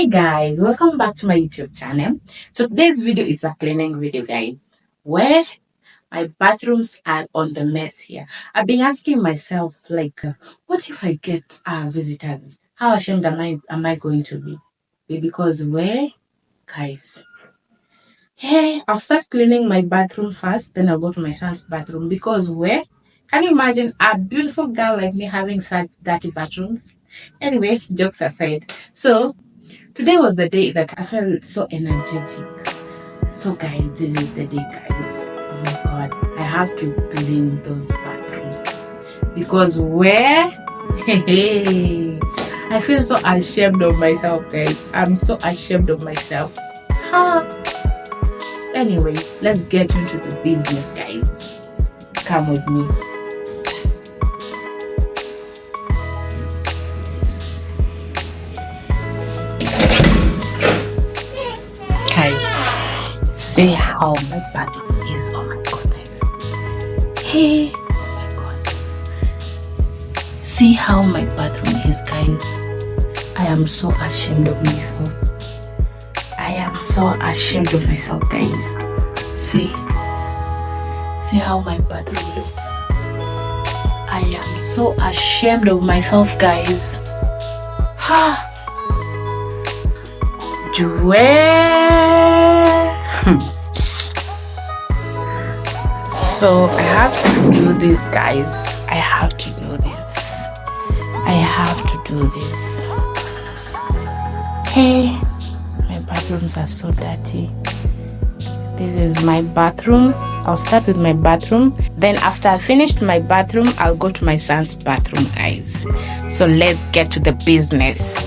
Hey guys, welcome back to my YouTube channel. So today's video is a cleaning video, guys, where my bathrooms are on the mess here. I've been asking myself, what if I get visitors? How ashamed am I going to be? Because guys, hey, I'll start cleaning my bathroom first, then I'll go to my son's bathroom. Because can you imagine a beautiful girl like me having such dirty bathrooms? Anyway, jokes aside. So today was the day that I felt so energetic. So guys, this is the day, guys. Oh my god, I have to clean those bathrooms. Because I feel so ashamed of myself, guys. I'm so ashamed of myself. Anyway, let's get into the business, guys. Come with me. See how my bathroom is. Oh my goodness. Hey, oh my god. See how my bathroom is, guys. I am so ashamed of myself. I am so ashamed of myself, guys. See how my bathroom looks. I am so ashamed of myself, guys. So I have to do this, guys. I have to do this. Hey, my bathrooms are so dirty. This is my bathroom. I'll start with my bathroom. Then after I finished my bathroom, I'll go to my son's bathroom, guys. So let's get to the business.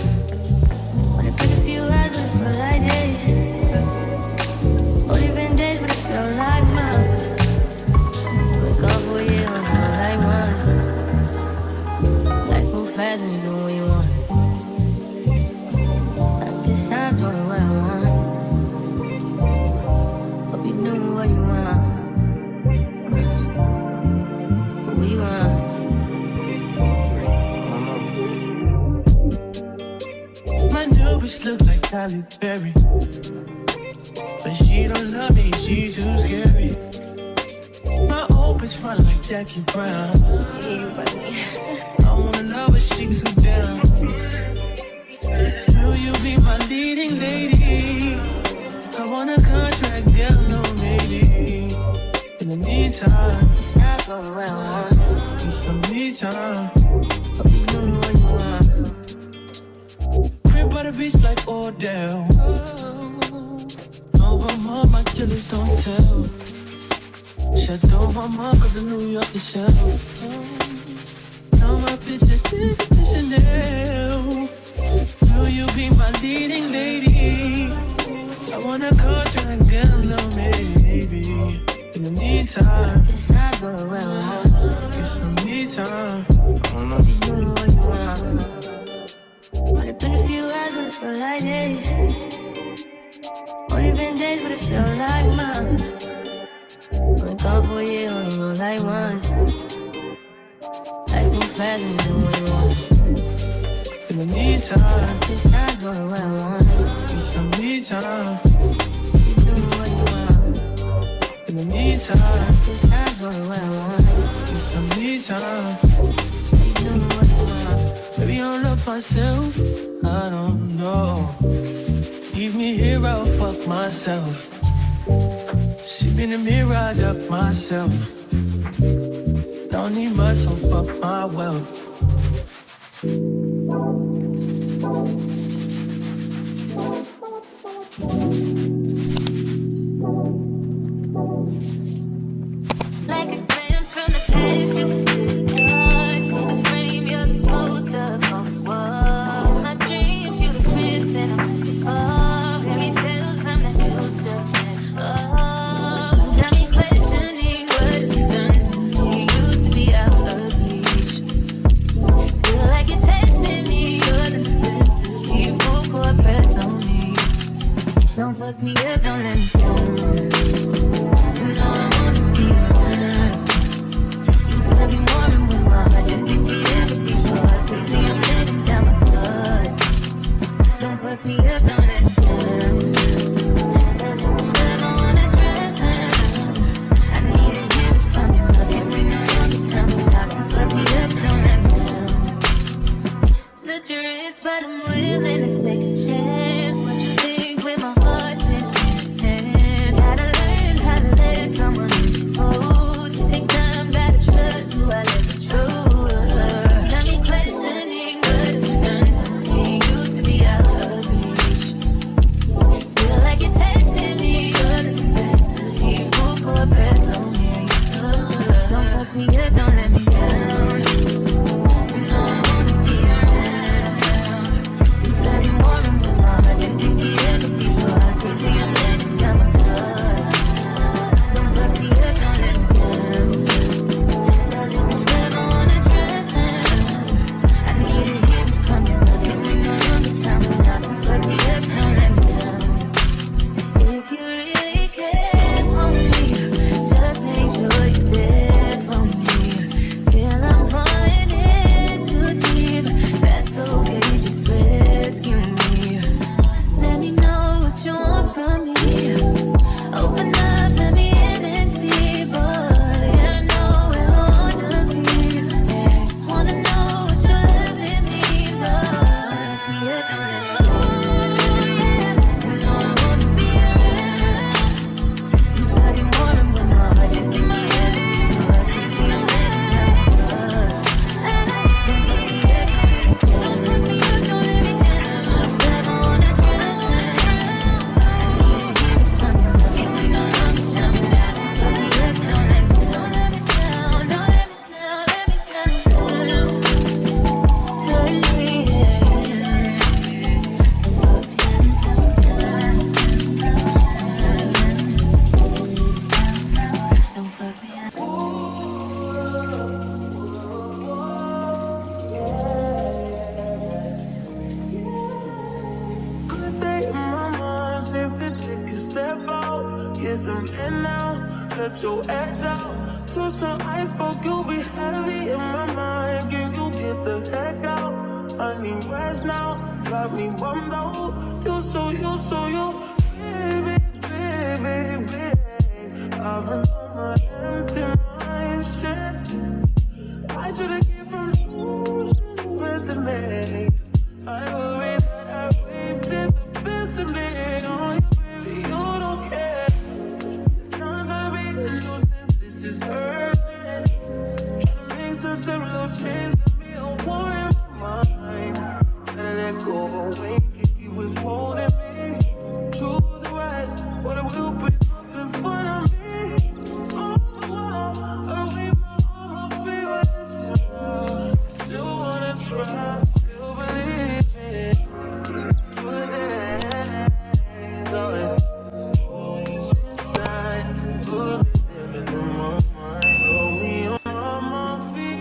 Look like Halle Berry, but she don't love me, she too scary. My old bitch fine like Jackie Brown. I wanna know if she too down. Will you be my leading lady? I want a contract, girl, no maybe. In the meantime, it's not going well. It's some me time. Hope you know what you want. By the beach like Odell. No, I'm on my killers, don't tell. Shadow my mom, cause in New York, the show. Now my picture is Chanel. Will you be my leading lady? I wanna contract, girl, no maybe. In the meantime, it's not going well. It's some me time. I don't know if you know what you want. Only been a few hours, but it feel like days. Only been days, but it feel like months. Been gone for a year, only know like once. Life move fast and you do what you want. In the meantime, it's not going where I want it. It's some me time. You do what you want. In the meantime, it's not going where I want it. It's some me time. You do what you want. Maybe I don't love myself, I don't know. Leave me here, I'll fuck myself. See me in the mirror, I duck myself. Don't need myself, fuck my wealth. Don't fuck me up, don't let me down. You know I wanna be around. You stuck in warm with my heart, just think the empathy so I crazy, I'm letting down my guard. Don't fuck fuck me up, don't let me down. Cause if you ever wanna drown, I need to hear it from you. If we know you can tell me how to fuck me up, don't let me down. Such a risk, but I'm willing to take a chance. What you think with my heart's in your hands? Gotta learn how to let someone hold you. Take time, gotta trust who I let you trust. Got me questioning what you've done to me. Used to be out of reach. Feel like you're testing me, you're necessity. Full court press on me. Don't fuck me up, don't let me down. No, I wanna be around. You said you wanted me, mom. I didn't think you ever be so hot. Crazy, I'm letting down my guard. Don't fuck me up, don't let me down. Cause if you ever wanna drown, I need to hear it from you. If we know you can tell me not to fuck me up, don't let me down. If you really care for me, just make sure you're there for me. Feel I'm falling in too deep. That's okay, just rescue me. Let me know what you want from me. Open up, let me in and see, boy. I know where I wanna be. I just wanna know what your loving means. Oh, me up, don't let me go. You know I wanna be around. You said you wanted me, mom. I didn't think you ever be so hot. Crazy, I'm letting down my guard. Don't fuck me up, don't let me down. Don't ever wanna drown. I need to hear it from you. If we know you can tell me not to fuck me up, don't let me down. Don't let me down, don't let me down, let me down. Don't fuck me up. Good day in my mind, safe to take a step out. Get some air now, let your edge out. To some iceberg, you'll be heavy in my mind. Can you get the heck out? I need rest now, got me bummed out. You, baby, baby, baby. I've been on my empty mind, shit. I should've came from losing yesterday. I worry that I wasted the best of me on you, baby. You don't care. Trying to be a nuisance, this is urgent. Trying to make some simple change, got me a war in my mind. Gotta let go of a wink if you was holding me. Choose the right, but it will be up in front of me. On the wall, I leave all my favorites. Still wanna try, still believe it. Good days, always always inside. Good living in my mind. Hold me on my feet.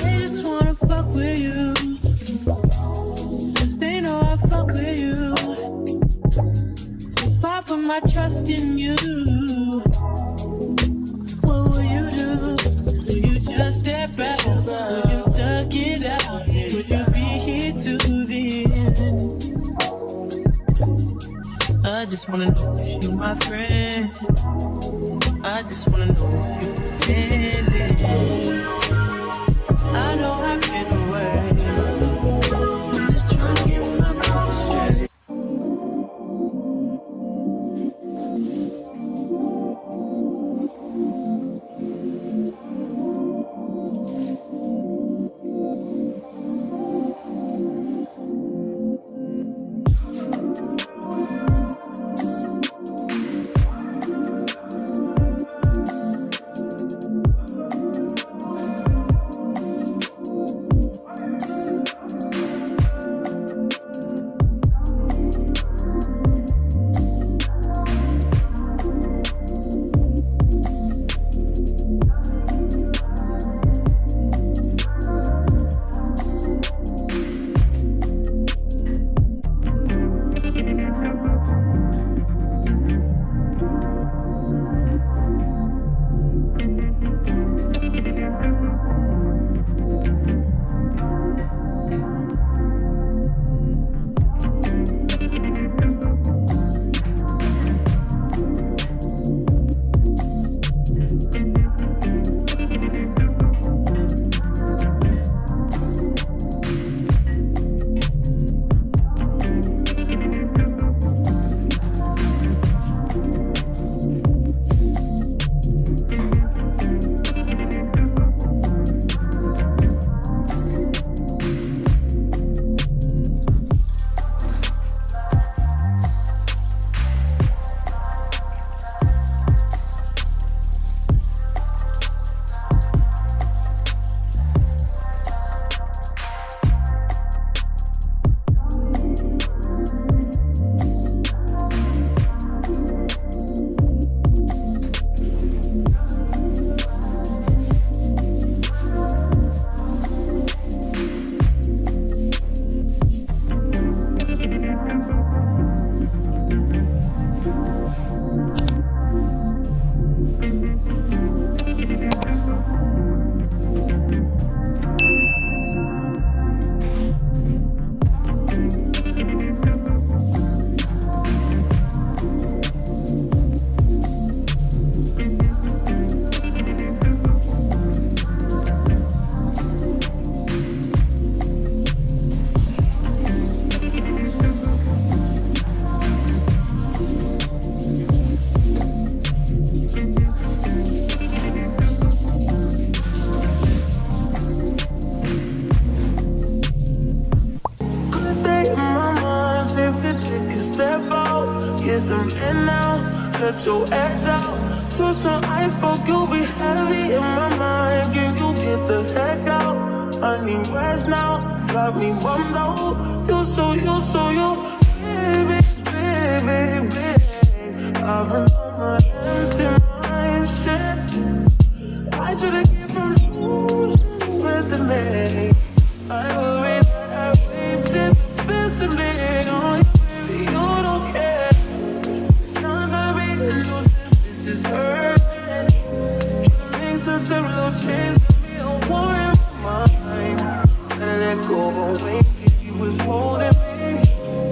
They just wanna fuck with you. Just they know I fuck with you. If I put my trust in you, what will you do? Will you just step back? Will you duck it out? Will you be here to the end? I just wanna know if you my friend. I just wanna know if you pretending. I know I've been away. I'm just trying to get my mind straight. Let your edge out to some iceberg, you'll be heavy in my mind. Can you get the heck out? I need rest now. Got me bummed out. You baby, baby, baby. I've been on my empty mind, shit. I should've came from losing yesterday. I worry that I wasted the best of me on you, baby. You don't care. This is hurting. Make some little change. Me a war in my mind. Let it go away. If you was holding me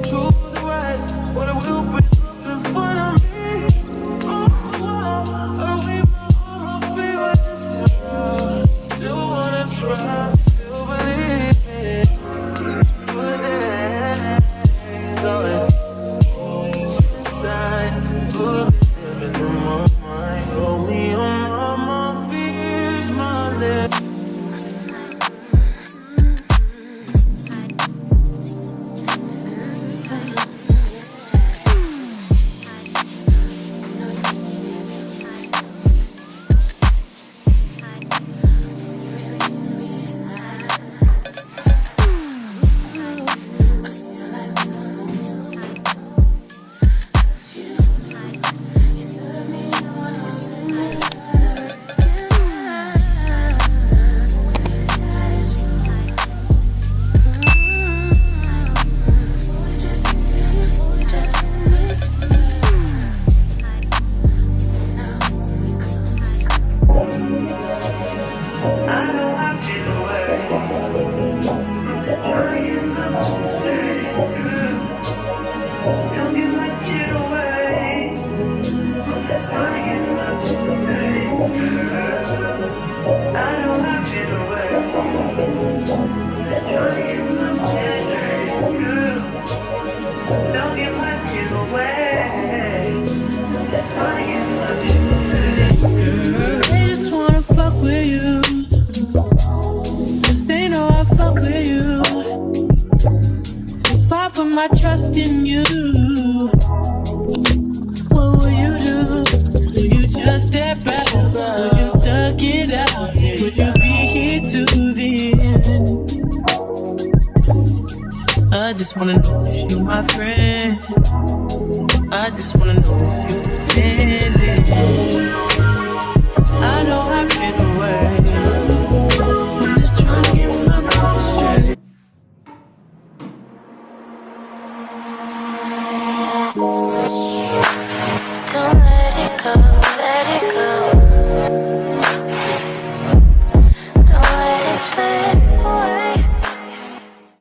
to the right, what it will bring up in front of me. Oh, wow. I leave my feelings. Still wanna try. Still believe it. But then, inside. Living in my mind. Hold me on my fears, my lips. They just wanna fuck with you. Cause they know I fuck with you. If I put my trust in you, what will you do? Will you just step back? Will you duck it out? Will you be here to the end? I just wanna know if you my friend. I just wanna know if you pretending. I know I've been away. I'm just trying to get my mind straight. Don't let it go.